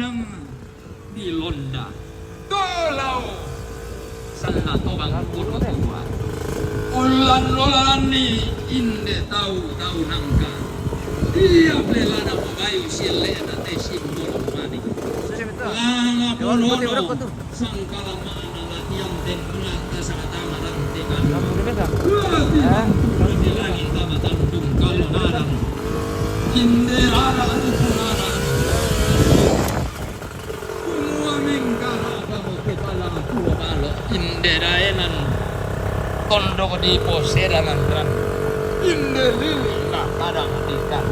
ulang di londa kalau sana tobang kudu tua ulan ni inde tahu nangka dia belana pemayu sile na te simbol mani langa polono sangkala mana latihan den kunata sangatama rante kan di lagi tama tandung kalau narang inde rara kunara semua mengkara kamu kepala tua balo inde raenan kondo di poserangan ran inde lili na padang ikan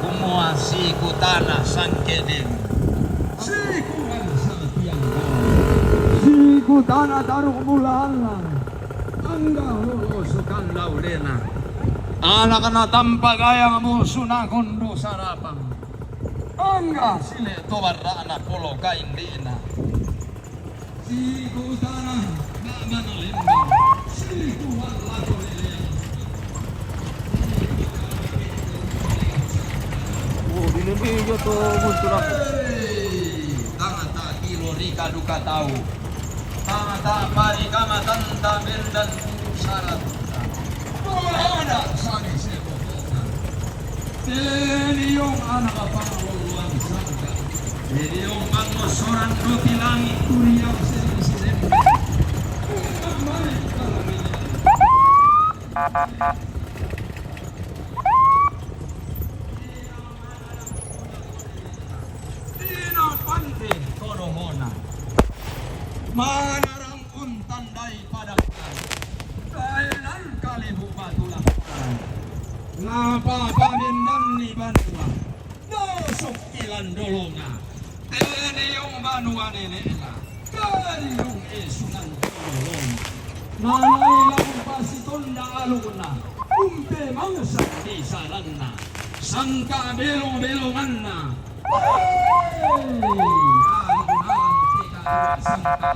kumua si kutana sangkeden si kuan satiang si kutana taruh mulahan angga sukan laulena anak na tampa gaya musuh na kondo sarapang angga sile tobarra na polo kaindina si kutana nama na lembang si kuan lago leleang Binibidyo to muncul ako. Tangan tak kilo rika duka tahu tangan tak pari kama tanta bendan syarat ada sani sebotona Teliong anak panguluan sangka Teliong pangosoran roti langit turiang sering-sering Mari kalau ini Pante Koromona Manarang untan dari padang Kailan kali bupatulang Ngapa pamindan ni banua Nosok ilan dolonga Teniyong banua nenena Kaliyong esunan dolonga Nanay lang pasiton na aluna Umpe mangsa di saranna Sangka belong-belongan na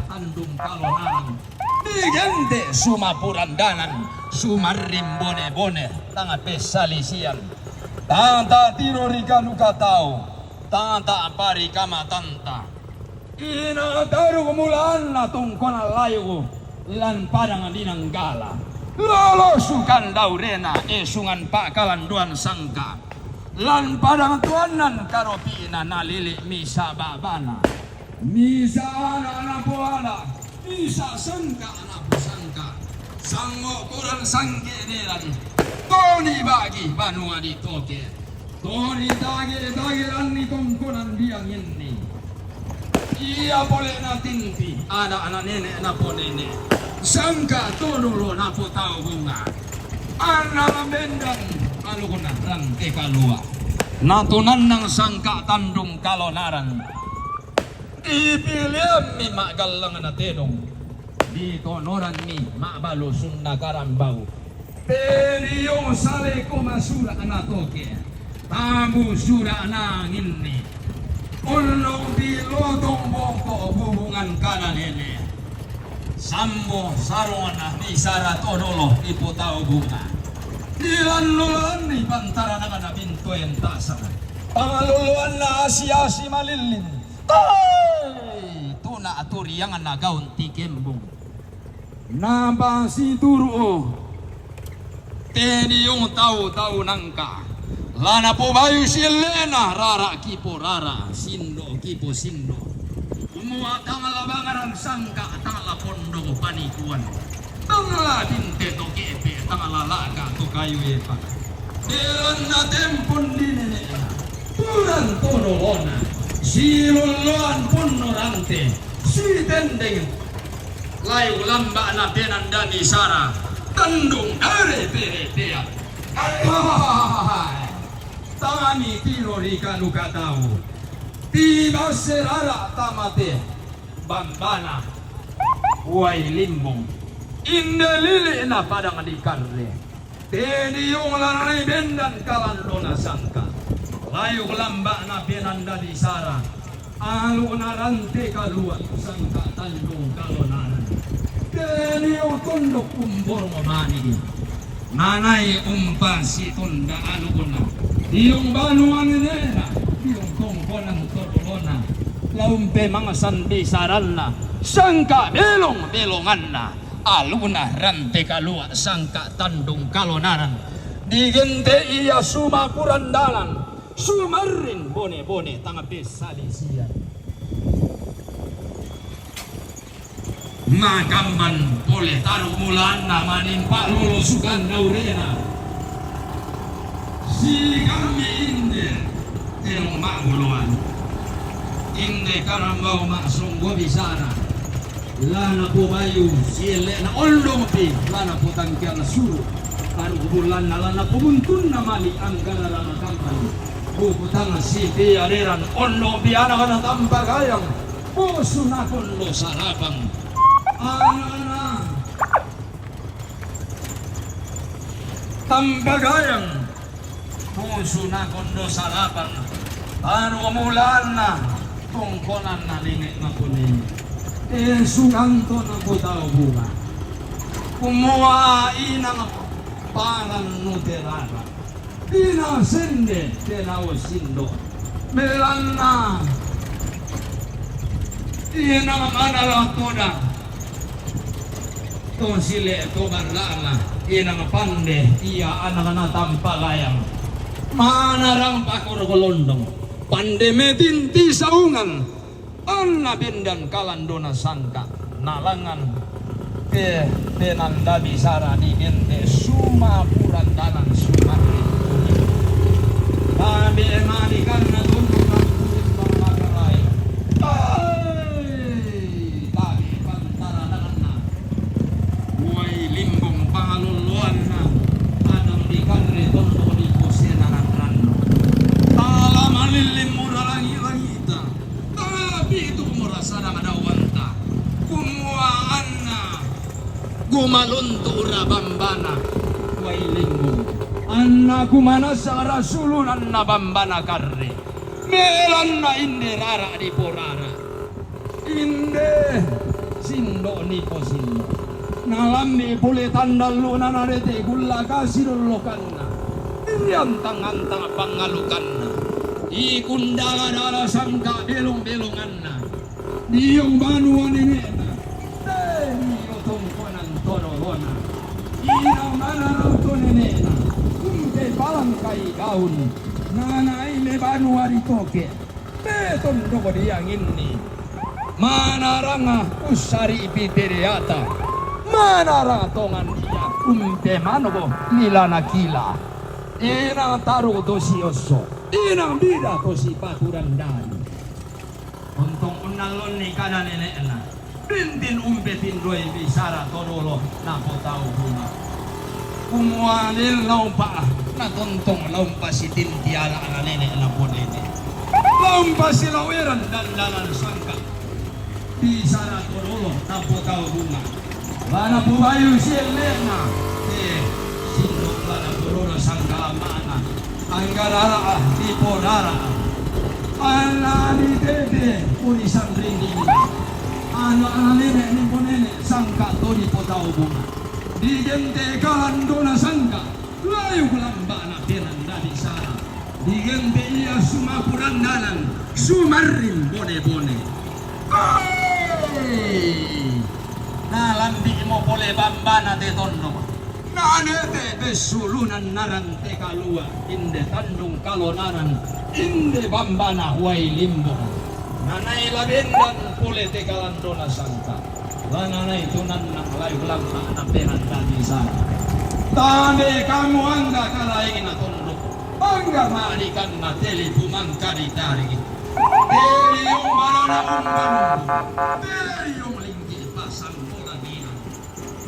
tandung kalonan digante sumapurandanan sumarim bone-bone tanga pesalisian tanta tiro rika luka tau tanta pari kama tanta ina taru kemulaan na tungkona layu lan padang dinang gala lolo sukan daurena esungan pakalan duan sangka lan padang tuanan karopina nalili misa babana misa anak puala misa sangka anak sangka sango kurang sangke nelan toni bagi banua di toke toni dage ani tongkonan biang ini ia boleh na tinti anak nenek na po nenek sangka tonulo na po tau bunga anak mendan kalau kena rantai kalua natunan ng sangka tandung kalonaran ipiliam mi magalang na tenong dito noran mi mabalusun na karambau pero yung sale ko masura na toke tabu sura na ngini ulong bilodong boko hubungan kanan nene sambo sarona ni sara todolo iputao bunga ilan-lulan ni pantara na ka na pinto yung tasa pangaluluan na asi-asi malilin tuna aturi yang nagaun ti kembong nabasi turo teni yung tau nangka lana po bayu silena rara kipo rara sindo kipo sindo umuha tangalabangaran sangka tangalapondo panikuan tangala binte to kepe tangala laga to kayu epa dilan na tempon dinene turan tonolona siluluan punorante si tendeng layu lamba na penandani sara tandung are peretea tangani tiro rika luka tau tiba serara tamate bambana huay limbong indalili na padang di karre teni yung lanay bendan kalando na sangka layu lamba na penanda di sara alu na rante kaluan sangka tandung kalonanan teni yung tundok kumbor mo manigi nanay umpa si tunda alu na Iyong banuan nila, iyong tongkonan todolona, laumpe mga sanbisaran na, sangka belong-belongan na, aluna rante kalua, sangka tandung kalonaran, digente iya sumakurandalan, sumarin bone-bone tangape salisian. Magamban boleh taruh mulan namanin Pak lulusukan naurena. Si kami inde telong maguluan. Inde karang mau maksung gua bisara. Lana po bayu siele na oldong pi lana po tangkiang suru. Taruh bulan na lana pumuntun na mali ang galara magamban. Bukutang si piareran oldong pi anak na tampagayang. Puso na kondo sarabang. Anak-anak tambagayang puso na kondo sa lapang ano umulan na tungkonan na linik na kunin suganto na butaw bunga kumuha inang pangan nuterara pinasende tenawasindo melan na inang manalatoda Tong sile to barlana inang pande iya anak na tampalayang manarang pakur golondong pande metinti saungan anna bendan kalandona sangka nalangan penanda bisara di gente suma purandanan sumari kami emani karena tuntutan kulimbang makalay kami pantara dengan limbong pangaluluan na anang di kanri tondo di posena ng rano tala malilim mura langi-langita tapi itu merasa na madawanta kumuhaan na gumaluntura bambana way limbong anna kumana sa rasulunan na bambana karri melan na inde rara di porara inde sindo ni posindo Nalami boleh tandal luna narete gula kasih lolokanna Iriantang-antang pangalukanna Ikundala-dala sangka belong-belonganna Diyong banuan inena Deniyo tungkonan todolona Inang manaraw to nenena Kumpe palang kay gaun Nanay me banua ritoke Beton doko diyang ini Manaranga usari ipitiriata Mana tongan dia umpe manobo nila nakila inang taruh tosi oso inang bida tosi paturan dari untung unalon ni kada nenek na bintin umpe tindoi bisara todolo napo tahu bunga kumualil laumpa na tontong laumpa si tintiala na nenek na ponene laumpa si laweran dan dalan sangka bisara todolo napo tahu bunga Lana pubayu sielena sindok lana turuna sangka mana anggarara di porara ala di dede ulisan rinding ana nene ni ponene sangka to di potau bunga di gente kalandona sangka layu kulambana penanda di sana di gente ia sumapurandanan sumarin bone-bone Nalambi mo pole bambana de tondo Nanete besulunan narante kalua Inde tandung kalonaran Inde bambana huay limbo Nanay labendan pole te kalandona sangka Lananay tunan ng layu lamna na peranda di sana Tame kamu angga kalaing na tondo Angga maalikan na telipumang karitari Deli yung malanamang bambu Deli yung linggil pasang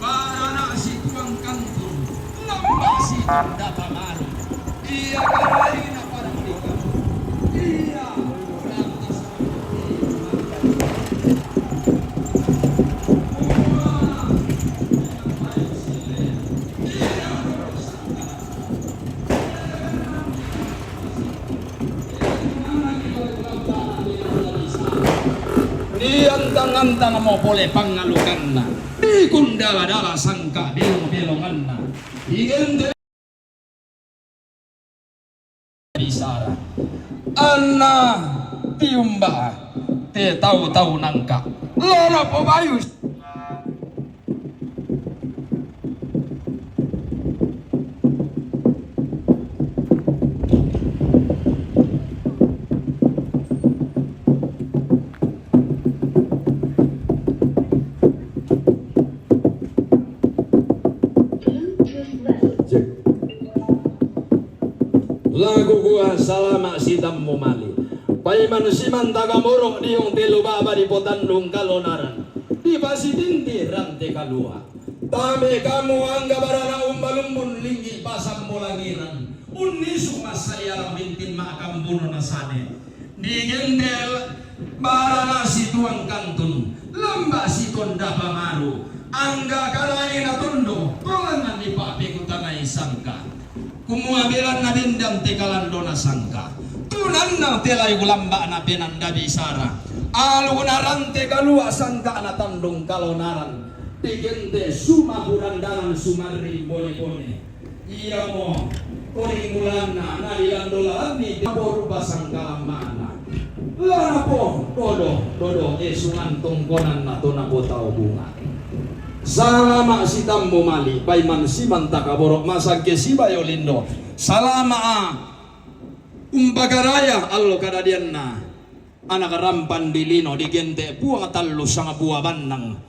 para na si tuang kanto lamba si tanda pamaru iya karain na parang dito iya lantas Diantang-antang mo boleh pangalukan na di kundala-dala sangka belong-belongan na igende Lana tiumba te tahu nangka. Lana pobayus. Lagu gua salama sitam mumali. Paiman siman tagamurok di yung tilubaba di potandung kalonaran. Di pasitinti rante kalua. Tame kamu angga barana umbalumbun linggi pasam molangiran. Unisu masaya bintin makam buno nasane. Di gendel barana si tuang kantun. Lamba si konda pamaru. Angga kalain atundo. Kolangan di papi kutanay sangka. Kumuabilan na dindam te kalandona sangka. Tunan na telay gulamba na pinanda bisara. Alunaran te kalua sangka na tandong kalonaran. Tigente suma burandalan sumari bone-bone. Iya mo koringulan na nalilandolaan ni daboru basang kalamana. Lana po dodo esungan tongkonan na to na botao bunga. Salama sitam mumali paiman siman takaborok masang kesibayo lindo. Salama umbagaraya allo kadadian na anak rampan dilino digente puang tallu sanga buah bandang.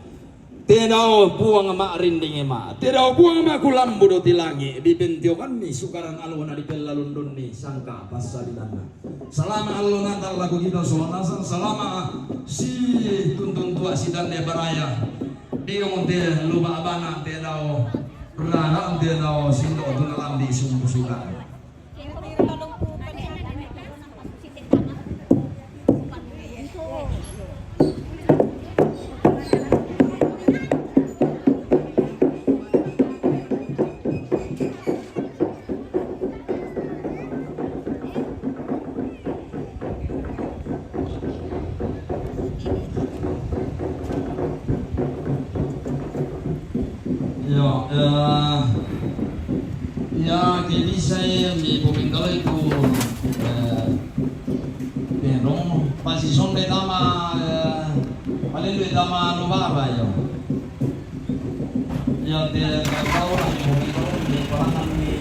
Tenao puang ma rinding ma. Tenao puang ma kulambu do tilangi dibentiokan ni sukaran aluna di pelalundun ni sangka pasalidana. Salama allo natal lagu kita sonasan salama si tuntun tua sidan de baraya. Diong te lupa abana te dao rana te dao sindo tu nalam di sumbusukan. Ya kini saya mi pemindai itu perong pasti sonde nama paling dua nama lupa ya. Ya dia tahu lah pemindai di perangan ni.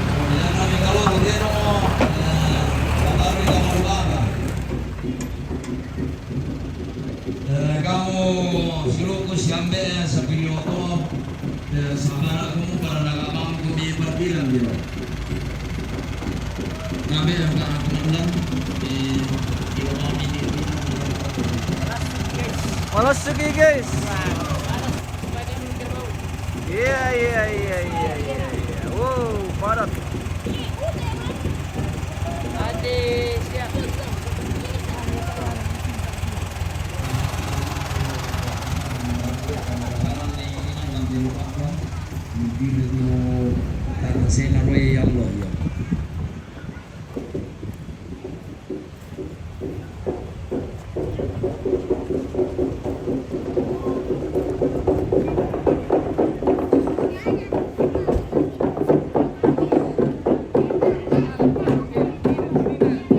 Kemudian kami kalau dia no kalau dia lupa. Kamu siluku siambe sa piloto sabara kamu para nagamang kumi berbilang dia. Nabi yang ka komandan di Iwam ini. Malas sige guys. Iya. Wow, padat. Ade siap. Sena roy Allah ya.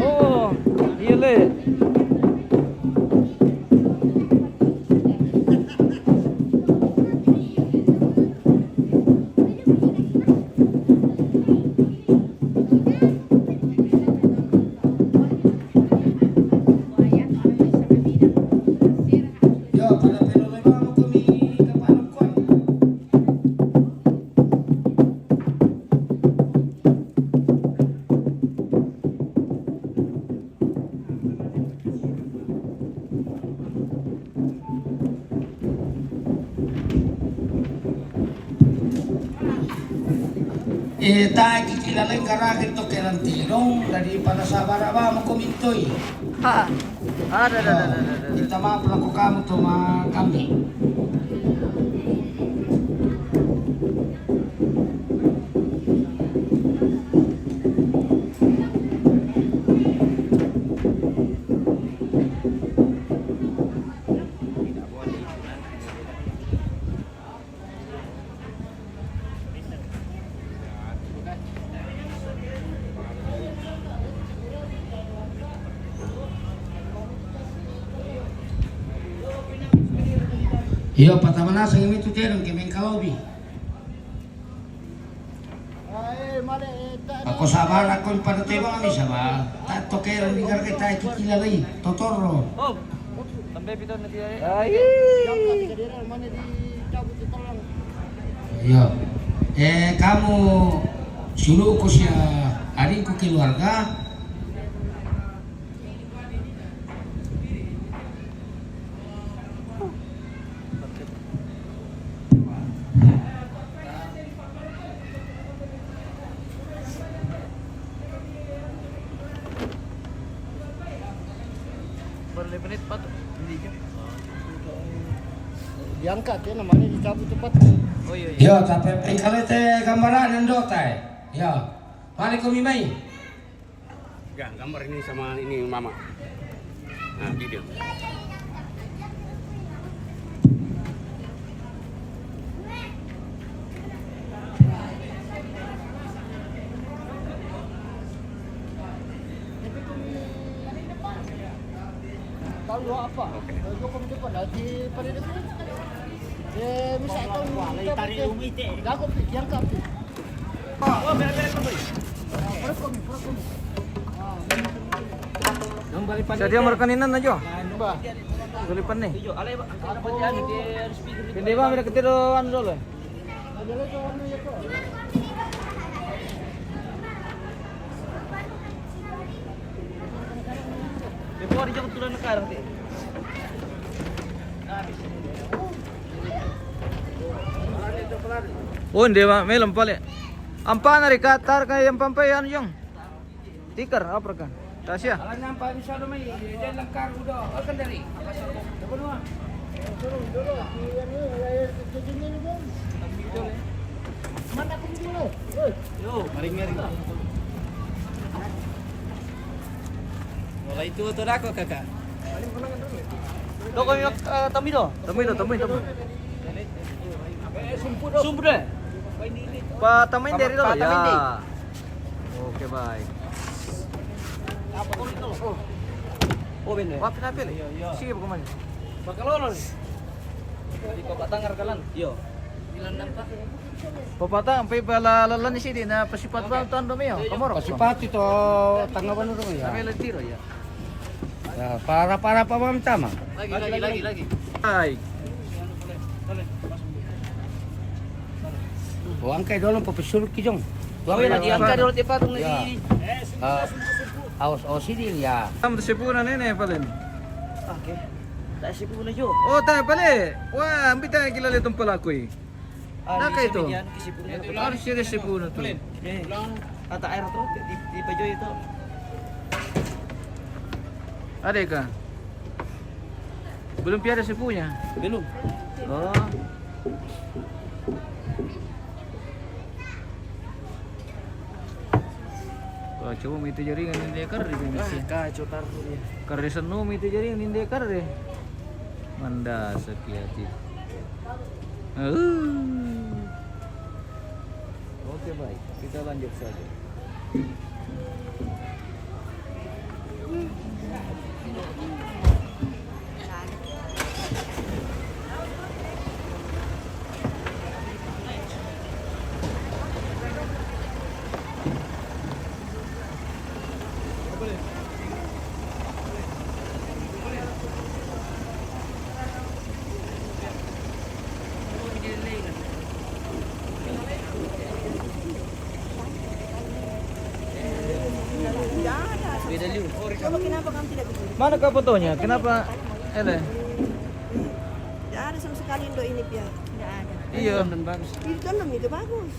Oh, iya. Tayo kilala yung karakit to kerantirong dari para sa baraba mo kumintoy. Ha. Ada. Kita mapula ko kamo to mga kami. Iyo patamanasang imi tu terong kemeng kaobi. Ako sabar ako panatay mga kami sabar. Tato kaya rin bigar kita kikilalay. Totoro. Oh. Sampai pito na dia. Iyo. Kamu suruh ko siya aring ko keluarga. Berlipat pat. Hindi ka. Diangkat ya namanya dicabut cepat. Oh iya. Yo, tapi kalau te gambaran ando tay. Yo. Balik ko mimay. Ya, gambar ini sama ini mama. Nah, video. Tahu apa? Kalau kami depan di pada depan. Misal tahu tarik umite. Dago diangkat. Oh, beres-beres kembali. Sa dia markaninan na jo. Ba. Gulipan ni. Alay ba? Ano ba diyan? Di speaker. Hindi ba may nakatiro ano dolo? Dala to ano yato. Before di tulan na karang ti. Oh, hindi ba? May lampal eh. Ang panari katar kay ang pampay ano yung? Tikar, apa ka? Tasya. Alam nga pa masyado may diyan lang karo do. Akan dari. Dapat mo. Mana ko dulu? Yo, maring-maring. Wala ito ako kakak. Do kami tami do. Tami. Sumpud eh. Pa tamain dari do. Ya. Oke, baik. Apa kau itu? Oh, bener. Wah, pinapil. Sige po kuman. Bakalolon. Di papatangar kalan. Yo. Ilan lang pa? Papatang pay balalalan ni sidi na pasipat ba tuan do mayo? Kamoro. Pasipati to tanggapan ro ya. Kami tiro ya. Ya, para pa mam tama. Lagi. Ay. Buang kay dolong papasul ki jong. Buang lagi angka dulu tiap patung Ya. lagi. Aos osidil ya. Kamu sipunan ini palen. Oke. Tak sipu na jo. Oh, tayo pala. Wah, ambil tayo kilala itong palakoy. Naka ito. Harus siya sipunan to. Kata air tuh di baju itu. Ada ka? Belum piada sipunya. Belum. Oh. Coba itu jaringan hindi kar di sini. Kacau taruh dia. Karena senu itu jaringan hindi kar deh. Manda sekiati. Oke baik, kita lanjut saja. Coba kenapa kamu tidak begini? Mana kau fotonya? Kenapa? Ele. Tidak ada sama sekali Indo ini Pia. Tidak ada. Iya. Itu tandem itu bagus.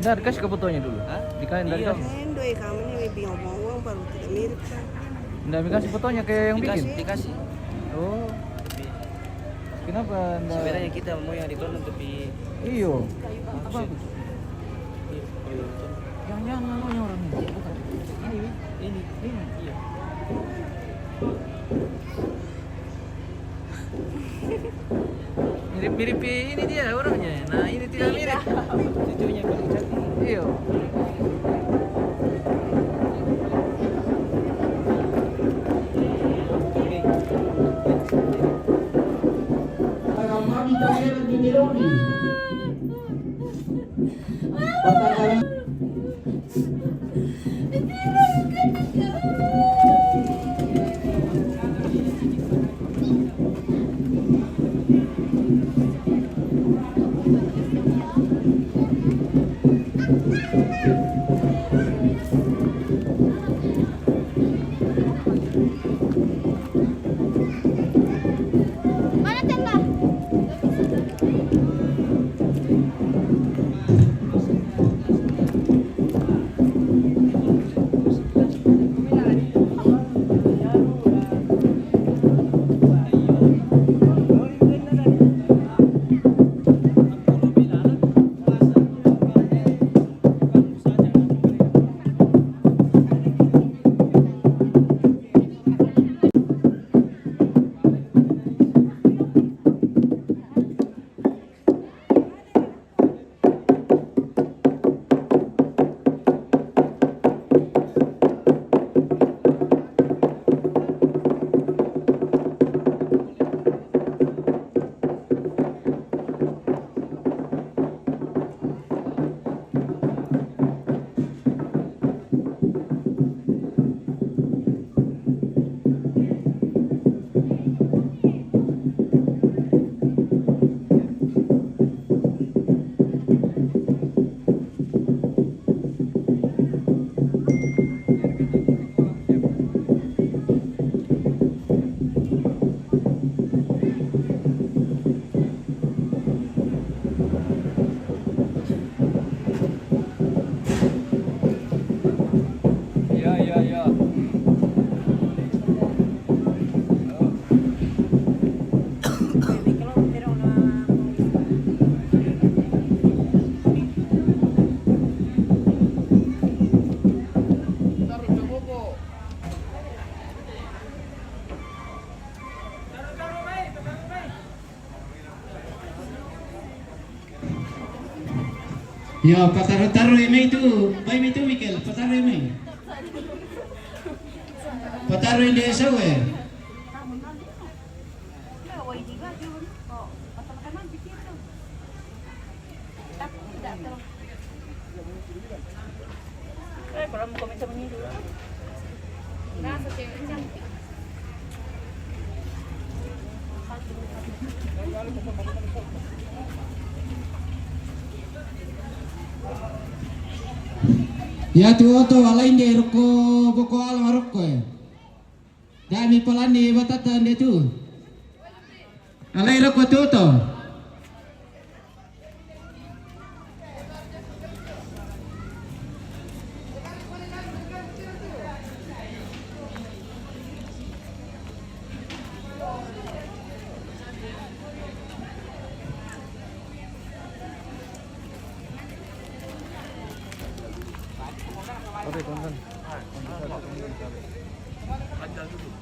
Dar kasih ke fotonya dulu. Dikain dari kasih. Indo kamu ini bingung uang baru tidak mirip kan. Nggak dikasih fotonya kayak yang bikin. Dikasih. Oh. Kenapa? Nggak? Sebenarnya kita mau yang ditonton tapi Iyo. Itu bagus. Jangan namanya orang ini. Bukan. Ini. Iya. Mirip-mirip ini dia orangnya. Nah, ini tidak mirip. cucunya paling cantik. Iya. Pertandingan Mana tenda? Yo, pataruh-taruh ini itu. Baik itu Mikel, pataruh ini. Pataruh ini desa we. Kalau mau komen sama ini dulu. Nah, cewek cantik. Ya tuh alain deh roko boko alam roko ya. Dami pelani batatan dia tuh. Alain roko tuh. Oke, konten.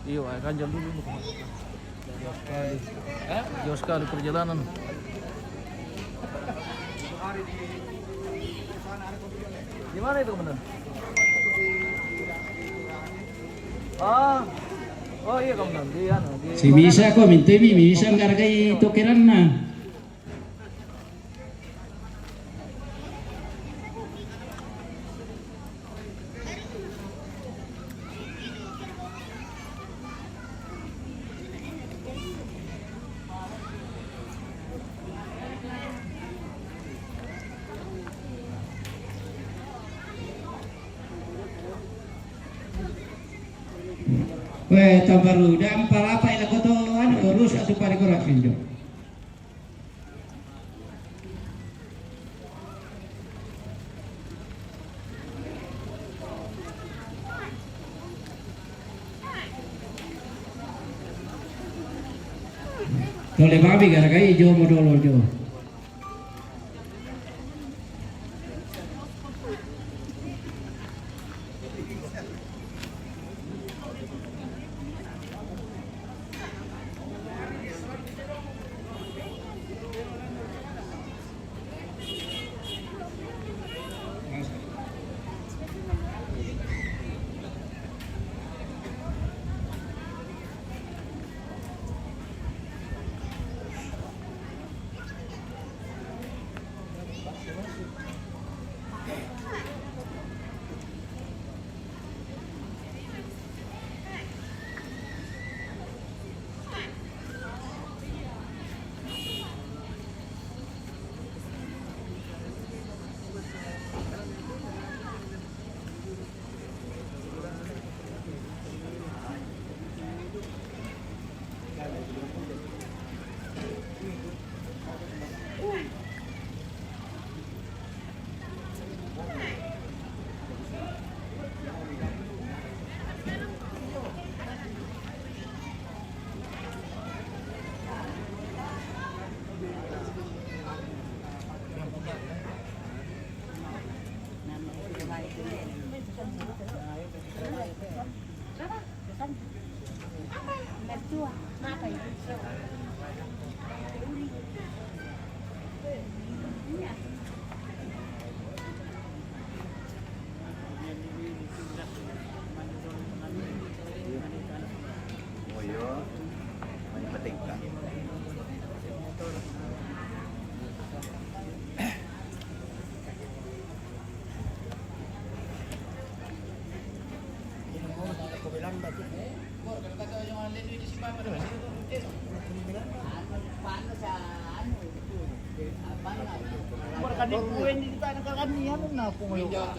Iya, ganjal dulu. Jauh sekali perjalanan. Di mana itu, Komandan? Oh iya, Komandan. Di Si bisa kok minta bisa ngargai tokeran na. Weh, tambaru dan para apa ila koto urus atu pari korak pinjo. Tole babi gara-gara jo modolo jo.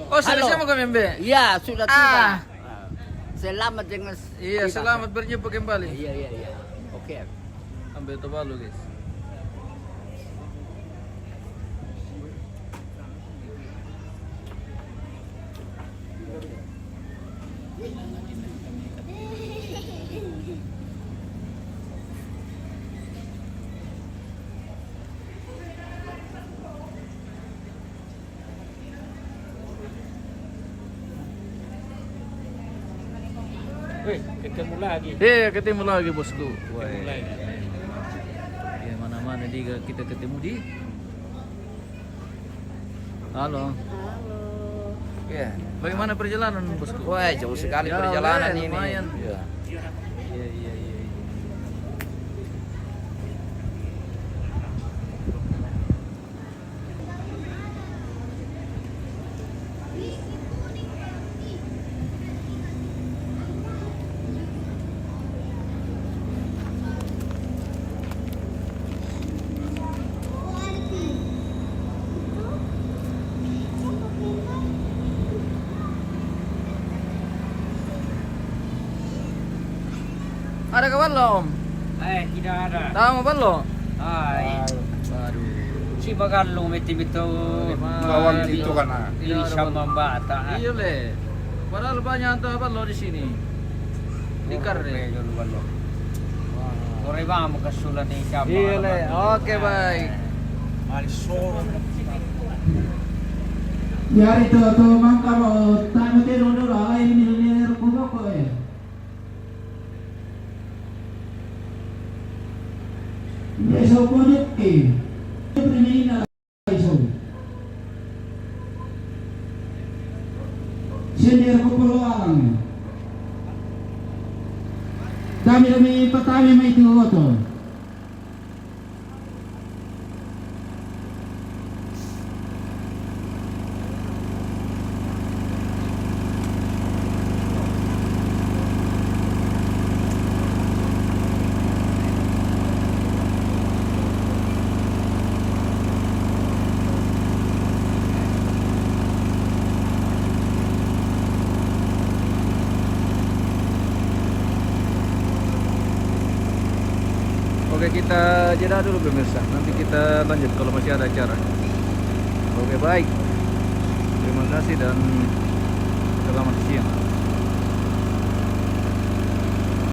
Oh, selesai mau kami, Mbe? Iya, sudah tiba. Selamat dengan Iya, selamat berjumpa kembali. Iya. Oke. Ambil Tuvalu, guys. Wih, ketemu lagi. Iya, ketemu lagi bosku. Ketemu lagi. Ya, mana-mana kita ketemu di. Halo. Ya, bagaimana perjalanan bosku? Wah, jauh sekali Ya, perjalanan ini. lumayan. Ya. Iya. Ada kabar lo, Om? Tidak ada. Tahu kabar lo? Baru. Si Bagalong meti-mito Kawan itu kan. Ini sama bata. Iya le. Padahal banyak tuh apa lo di sini. Tikar deh. Sore bang mau kesulan nih siapa? Iya le. Oke baik. Ya itu tuh mang kalau tamu tidur dulu alai ini rukuno kok ya. Ya so pojok ini na iso. Sini ko peluang. Kami petani mai itu to. Oke, kita jeda dulu pemirsa. Nanti kita lanjut kalau masih ada acara. Oke, baik. Terima kasih dan selamat siang.